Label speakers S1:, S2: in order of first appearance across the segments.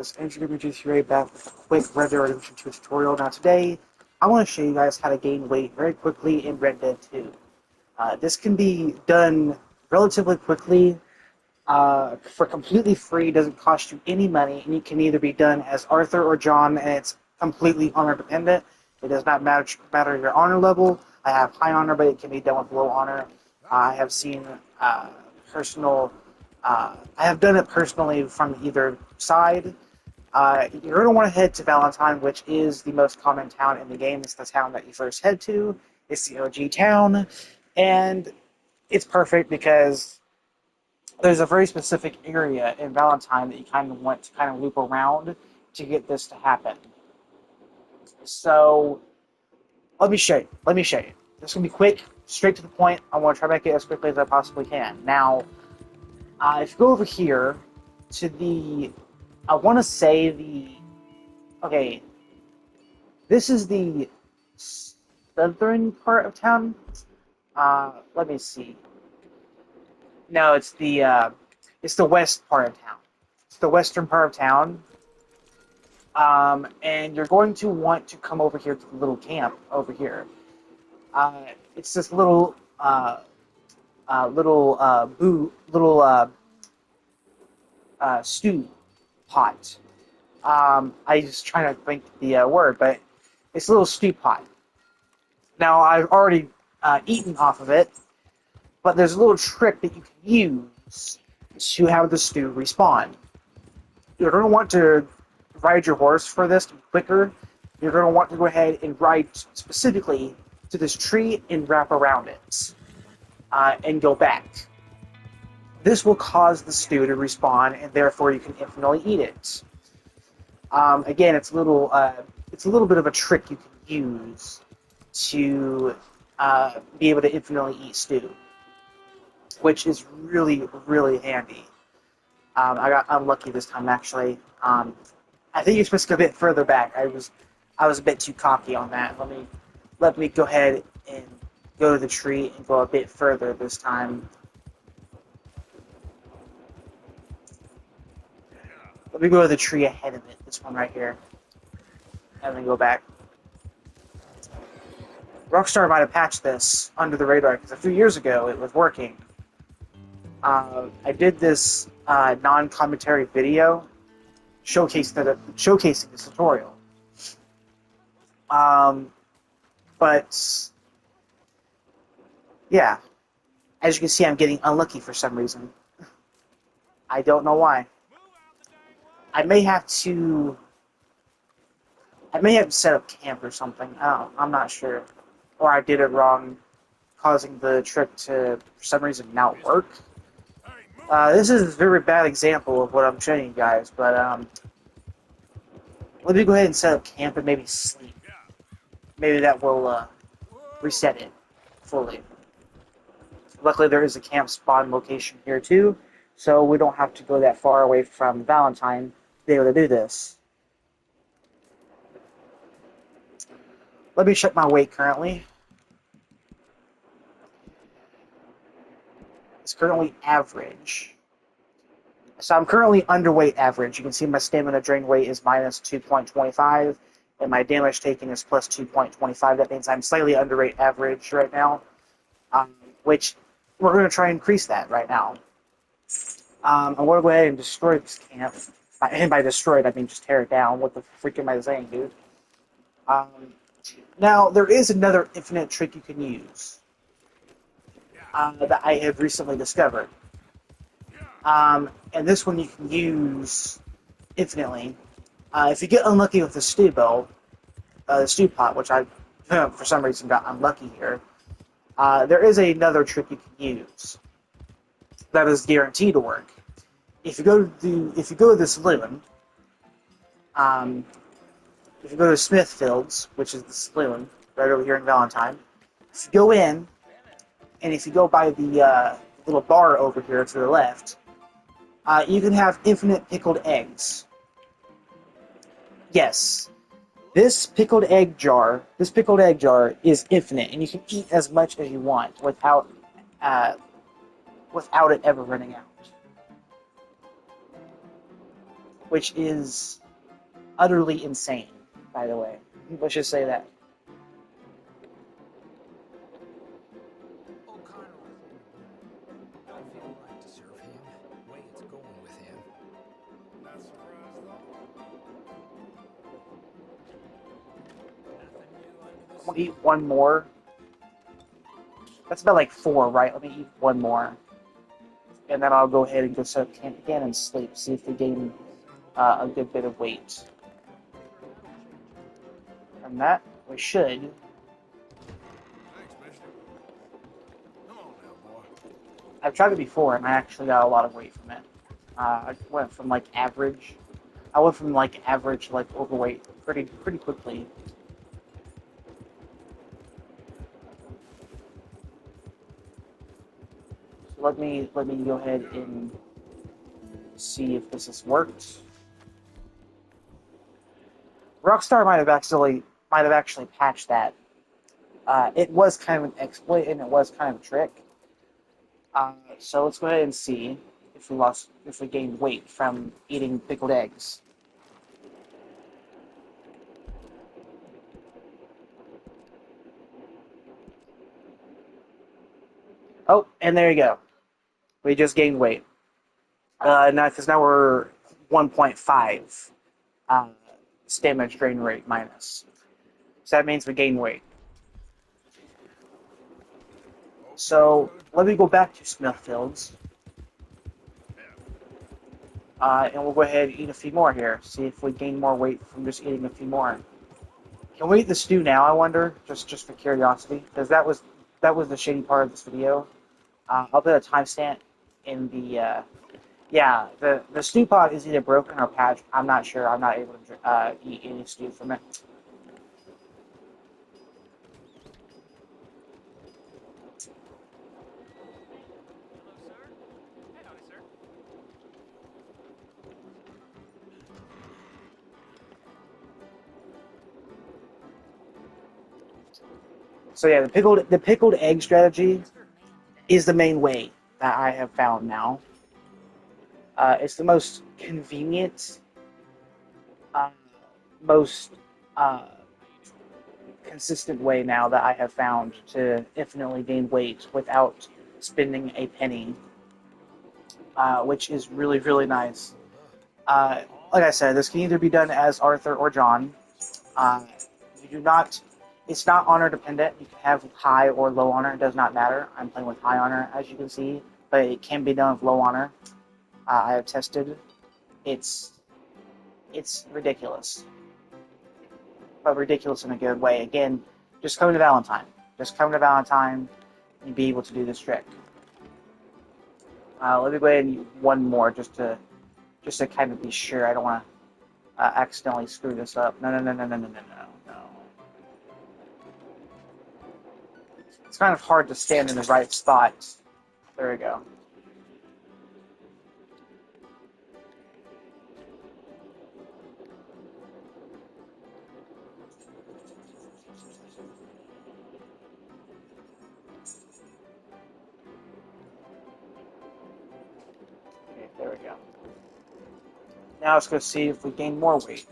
S1: This Engineering GCRA back with a quick Red Dead Redemption 2 tutorial. Now today, I want to show you guys how to gain weight very quickly in Red Dead 2. This can be done relatively quickly for completely free, doesn't cost you any money, and it can either be done as Arthur or John, and it's completely honor dependent. It does not matter your honor level. I have high honor, but it can be done with low honor. I have seen personal. I have done it personally from either side. You're going to want to head to Valentine, which is the most common town in the game. It's the town that you first head to. It's the OG town, and it's perfect because there's a very specific area in Valentine that you kind of want to kind of loop around to get this to happen. So let me show you. This is going to be quick, straight to the point. I want to try to make it as quickly as I possibly can. Now, if you go over here to the, I want to say okay, this is the southern part of town. Let me see. No, it's the west part of town. It's the western part of town. And you're going to want to come over here to the little camp over here. It's this little stew pot. I just trying to think the word, but it's a little stew pot. Now I've already eaten off of it, but there's a little trick that you can use to have the stew respawn. You're going to want to ride your horse for this to be quicker. You're going to want to go ahead and ride specifically to this tree and wrap around it and go back. This will cause the stew to respawn, and therefore you can infinitely eat it. Again, it's a little bit of a trick you can use to be able to infinitely eat stew, which is really, really handy. I got unlucky this time, actually. I think you're supposed to go a bit further back. I was a bit too cocky on that. Let me go ahead and go to the tree and go a bit further this time. Let me go to the tree ahead of it, this one right here, and then go back. Rockstar might have patched this under the radar, because a few years ago it was working. I did this non-commentary video showcasing this tutorial. But yeah, as you can see, I'm getting unlucky for some reason. I don't know why. I may have to set up camp or something. I'm not sure. Or I did it wrong, causing the trick to, for some reason, not work. This is a very bad example of what I'm showing you guys, but let me go ahead and set up camp and maybe sleep. Maybe that will reset it fully. Luckily, there is a camp spawn location here too, so we don't have to go that far away from Valentine to be able to do this. Let me check my weight currently. It's currently average. So I'm currently underweight average. You can see my stamina drain weight is minus 2.25, and my damage taken is plus 2.25. That means I'm slightly underweight average right now, which we're going to try and increase that right now. I'm going to go ahead and destroy this camp. And by destroy it, I mean just tear it down. What the freak am I saying, dude? Now, there is another infinite trick you can use that I have recently discovered. And this one you can use infinitely. If you get unlucky with the stew bowl, the stew pot, which I, for some reason, got unlucky here, there is another trick you can use that is guaranteed to work. If you go to the saloon, if you go to Smithfields, which is the saloon right over here in Valentine, if you go in, and if you go by the little bar over here to the left, you can have infinite pickled eggs. Yes, this pickled egg jar is infinite, and you can eat as much as you want without it ever running out. which is utterly insane, by the way. Let's just say that.
S2: O'Connell don't feel right to serve him. Way it's going with him.
S3: Not surprised though.
S2: Nothing new under the
S1: I'm
S2: sun.
S1: gonna eat one more. That's about like 4, right? Let me eat one more. And then I'll go ahead and go set up camp again and sleep. See if we gain a good bit of weight. From that, we should.
S3: Thanks, mister. Come on now, boy.
S1: I've tried it before, and I actually got a lot of weight from it. I went from like average. I went from like average to like overweight pretty quickly. So let me go ahead and see if this has worked. Rockstar might have actually patched that. It was kind of an exploit and it was kind of a trick. So let's go ahead and see if we gained weight from eating pickled eggs. Oh, and there you go. We just gained weight. Now we're 1.5 stamina drain rate minus. So that means we gain weight. So let me go back to Smithfields. And we'll go ahead and eat a few more here. See if we gain more weight from just eating a few more. Can we eat the stew now, I wonder? Just for curiosity. Because that was the shady part of this video. I'll put a timestamp in the... yeah, the stew pot is either broken or patched. I'm not sure. I'm not able to eat any stew from it. So yeah, the pickled egg strategy is the main way that I have found now. It's the most convenient, most consistent way now that I have found to infinitely gain weight without spending a penny, which is really nice. Like I said, this can either be done as Arthur or John. You do not. It's not honor dependent. You can have high or low honor. It does not matter. I'm playing with high honor, as you can see, but it can be done with low honor. I have tested. It's ridiculous, but ridiculous in a good way. Again, just come to Valentine. Just come to Valentine and be able to do this trick. Let me go ahead and use one more just to kind of be sure. I don't want to accidentally screw this up. No. It's kind of hard to stand in the right spot. There we go. Okay, there we go. Now let's go see if we gain more weight.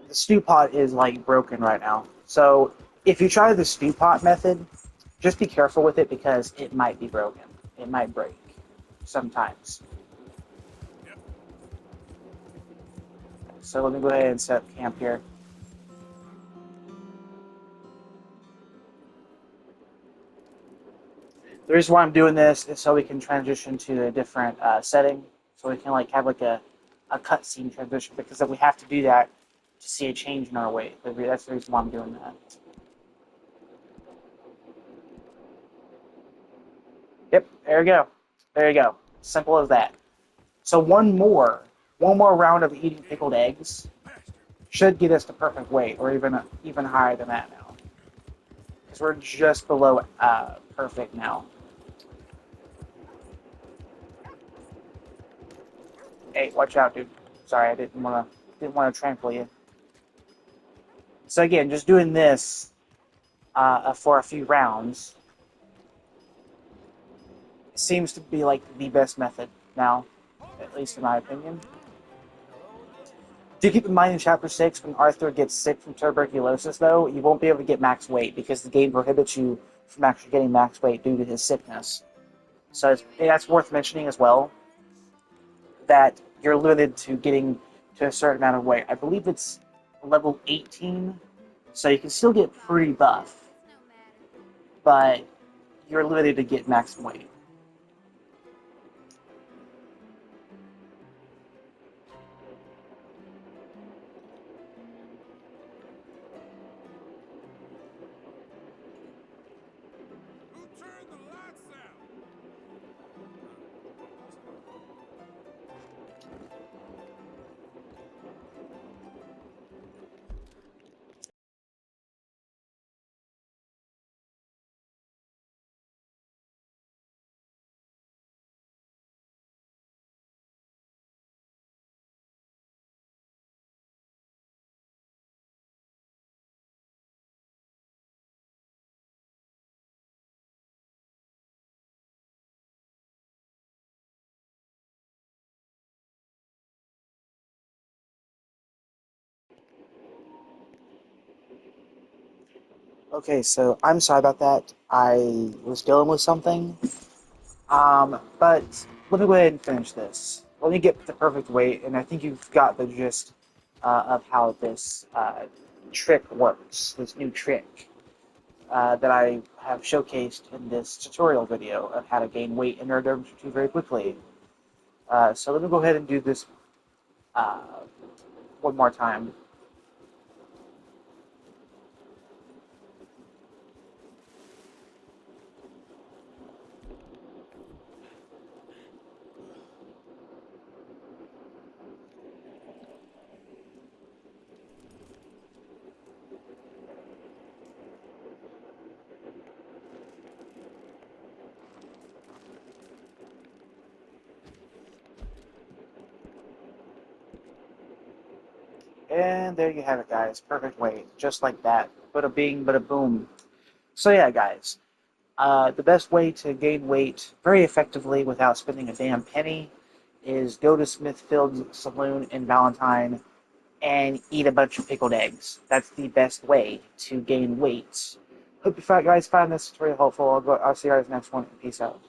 S1: The stew pot is like broken right now. So if you try the stew pot method, just be careful with it because it might be broken. It might break sometimes. So let me go ahead and set up camp here. The reason why I'm doing this is so we can transition to a different setting, so we can like have like a cutscene transition, because if we have to do that to see a change in our weight. That's the reason why I'm doing that. Yep, there you go. There you go. Simple as that. So one more round of eating pickled eggs should get us to perfect weight, or even higher than that now, because we're just below perfect now. Hey, watch out, dude. Sorry, I didn't want to didn't want to trample you. So again, just doing this for a few rounds seems to be like the best method now, at least in my opinion. Do keep in mind in Chapter 6, when Arthur gets sick from tuberculosis, though, you won't be able to get max weight because the game prohibits you from actually getting max weight due to his sickness. So that's worth mentioning as well, that you're limited to getting to a certain amount of weight. I believe it's level 18, so you can still get pretty buff, but you're limited to get max weight.
S3: Who turned the lights out?
S1: Okay, so I'm sorry about that. I was dealing with something. But let me go ahead and finish this. Let me get the perfect weight, and I think you've got the gist of how this trick works, this new trick that I have showcased in this tutorial video of how to gain weight in Nerd Derby 2 very quickly. So let me go ahead and do this uh, one more time. And there you have it, guys. Perfect weight. Just like that. Bada bing, bada boom. So yeah, guys. The best way to gain weight very effectively without spending a damn penny is go to Smithfield's Saloon in Valentine and eat a bunch of pickled eggs. That's the best way to gain weight. Hope you guys find this tutorial helpful. I'll see you guys next one. Peace out.